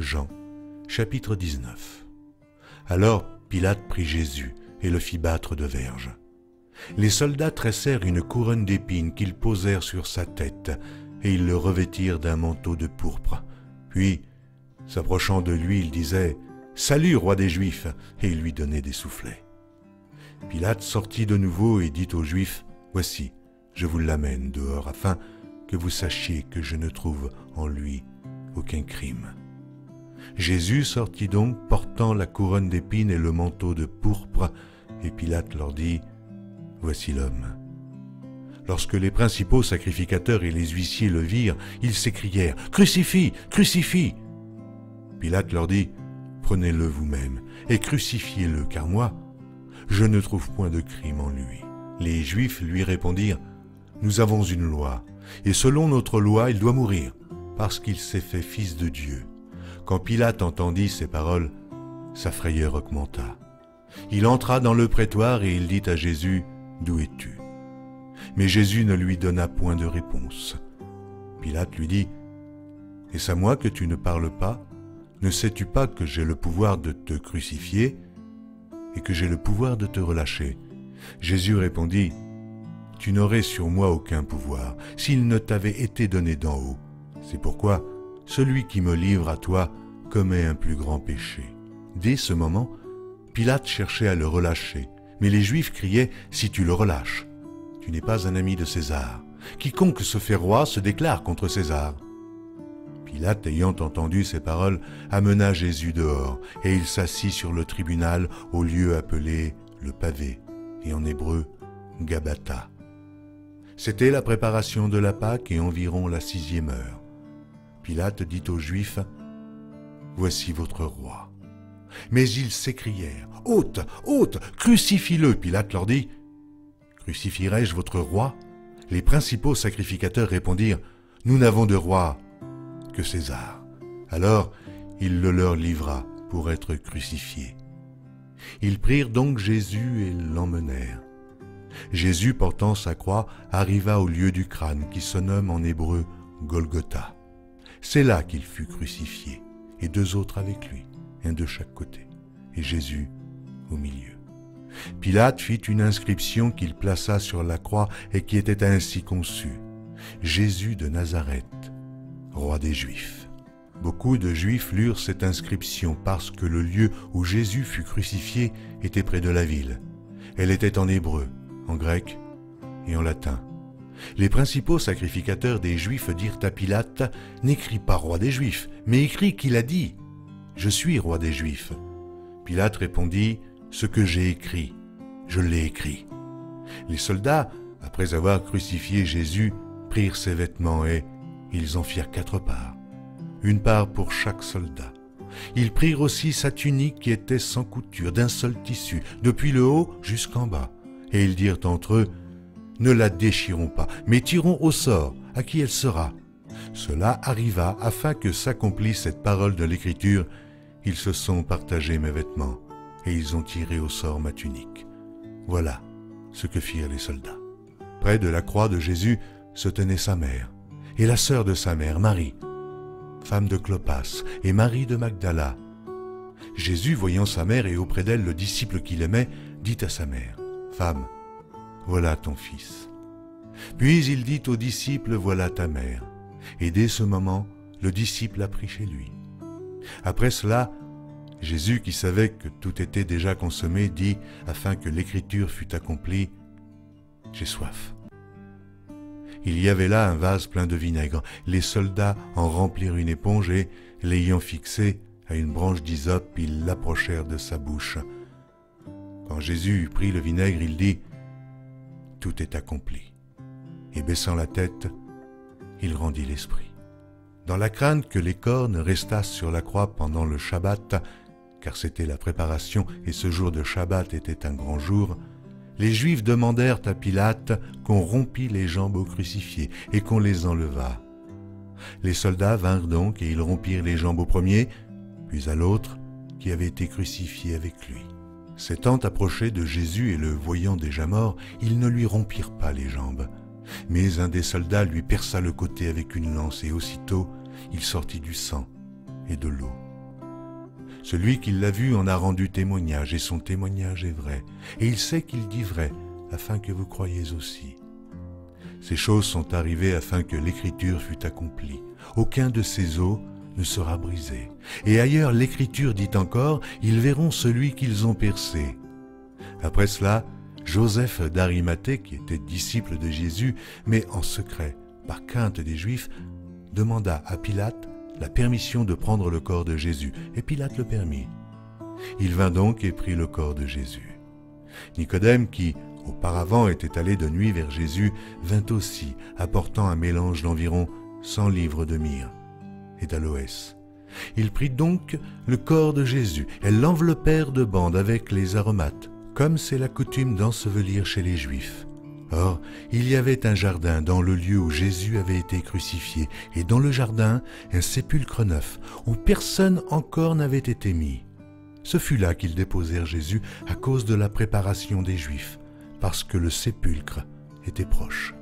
Jean, chapitre 19. Alors Pilate prit Jésus et le fit battre de verges. Les soldats tressèrent une couronne d'épines qu'ils posèrent sur sa tête, et ils le revêtirent d'un manteau de pourpre. Puis, s'approchant de lui, ils disaient « Salut, roi des Juifs !» et ils lui donnaient des soufflets. Pilate sortit de nouveau et dit aux Juifs « Voici, je vous l'amène dehors, afin que vous sachiez que je ne trouve en lui aucun crime. » Jésus sortit donc, portant la couronne d'épines et le manteau de pourpre, et Pilate leur dit « Voici l'homme. » Lorsque les principaux sacrificateurs et les huissiers le virent, ils s'écrièrent « Crucifie! Crucifie !» Pilate leur dit « Prenez-le vous-même et crucifiez-le, car moi, je ne trouve point de crime en lui. » Les Juifs lui répondirent « Nous avons une loi, et selon notre loi, il doit mourir, parce qu'il s'est fait fils de Dieu. » Quand Pilate entendit ces paroles, sa frayeur augmenta. Il entra dans le prétoire et il dit à Jésus « D'où es-tu » Mais Jésus ne lui donna point de réponse. Pilate lui dit « Est-ce à moi que tu ne parles pas? Ne sais-tu pas que j'ai le pouvoir de te crucifier et que j'ai le pouvoir de te relâcher ?» Jésus répondit « Tu n'aurais sur moi aucun pouvoir s'il ne t'avait été donné d'en haut. C'est pourquoi celui qui me livre à toi commet un plus grand péché. » Dès ce moment, Pilate cherchait à le relâcher, mais les Juifs criaient « Si tu le relâches, tu n'es pas un ami de César. Quiconque se fait roi se déclare contre César. » Pilate, ayant entendu ces paroles, amena Jésus dehors, et il s'assit sur le tribunal au lieu appelé le pavé, et en hébreu Gabbatha. C'était la préparation de la Pâque et environ la 6e heure. Pilate dit aux Juifs « Voici votre roi. » Mais ils s'écrièrent « Ôte, ôte, crucifie-le » Pilate leur dit « Crucifierai-je votre roi ?» Les principaux sacrificateurs répondirent « Nous n'avons de roi que César. » Alors il le leur livra pour être crucifié. Ils prirent donc Jésus et l'emmenèrent. Jésus, portant sa croix, arriva au lieu du crâne qui se nomme en hébreu Golgotha. C'est là qu'il fut crucifié, et 2 autres avec lui, un de chaque côté, et Jésus au milieu. Pilate fit une inscription qu'il plaça sur la croix et qui était ainsi conçue « Jésus de Nazareth, roi des Juifs ». Beaucoup de Juifs lurent cette inscription parce que le lieu où Jésus fut crucifié était près de la ville. Elle était en hébreu, en grec et en latin. Les principaux sacrificateurs des Juifs dirent à Pilate « N'écris pas roi des Juifs, mais écris qu'il a dit « Je suis roi des Juifs ». Pilate répondit « Ce que j'ai écrit, je l'ai écrit ». Les soldats, après avoir crucifié Jésus, prirent ses vêtements et ils en firent 4 parts, une part pour chaque soldat. Ils prirent aussi sa tunique qui était sans couture, d'un seul tissu, depuis le haut jusqu'en bas. Et ils dirent entre eux « Ne la déchirons pas, mais tirons au sort à qui elle sera. » Cela arriva afin que s'accomplisse cette parole de l'Écriture. Ils se sont partagés mes vêtements, et ils ont tiré au sort ma tunique. Voilà ce que firent les soldats. Près de la croix de Jésus se tenait sa mère, et la sœur de sa mère, Marie, femme de Clopas, et Marie de Magdala. Jésus, voyant sa mère et auprès d'elle le disciple qu'il aimait, dit à sa mère, « Femme, voilà ton fils. » Puis il dit au disciple, « Voilà ta mère. » Et dès ce moment, le disciple la prit chez lui. Après cela, Jésus, qui savait que tout était déjà consommé, dit, afin que l'écriture fût accomplie, « J'ai soif. » Il y avait là un vase plein de vinaigre. Les soldats en remplirent une éponge et, l'ayant fixée à une branche d'hysope, ils l'approchèrent de sa bouche. Quand Jésus eut pris le vinaigre, il dit « Tout est accompli. » Et baissant la tête, il rendit l'esprit. Dans la crainte que les cornes restassent sur la croix pendant le Shabbat, car c'était la préparation et ce jour de Shabbat était un grand jour, les Juifs demandèrent à Pilate qu'on rompît les jambes au crucifié et qu'on les enlevât. Les soldats vinrent donc et ils rompirent les jambes au premier, puis à l'autre qui avait été crucifié avec lui. S'étant approchés de Jésus et le voyant déjà mort, ils ne lui rompirent pas les jambes. Mais un des soldats lui perça le côté avec une lance et aussitôt il sortit du sang et de l'eau. Celui qui l'a vu en a rendu témoignage, et son témoignage est vrai. Et il sait qu'il dit vrai, afin que vous croyiez aussi. Ces choses sont arrivées afin que l'Écriture fût accomplie. Aucun de ces os ne sera brisé. Et ailleurs, l'Écriture dit encore, ils verront celui qu'ils ont percé. Après cela, Joseph d'Arimathée, qui était disciple de Jésus, mais en secret, par crainte des Juifs, demanda à Pilate la permission de prendre le corps de Jésus, et Pilate le permit. Il vint donc et prit le corps de Jésus. Nicodème, qui auparavant était allé de nuit vers Jésus, vint aussi, apportant un mélange d'environ 100 livres de myrrhe et d'aloès. Il prit donc le corps de Jésus, et l'enveloppèrent de bandes avec les aromates, comme c'est la coutume d'ensevelir chez les Juifs. Or, il y avait un jardin dans le lieu où Jésus avait été crucifié, et dans le jardin, un sépulcre neuf, où personne encore n'avait été mis. Ce fut là qu'ils déposèrent Jésus à cause de la préparation des Juifs, parce que le sépulcre était proche.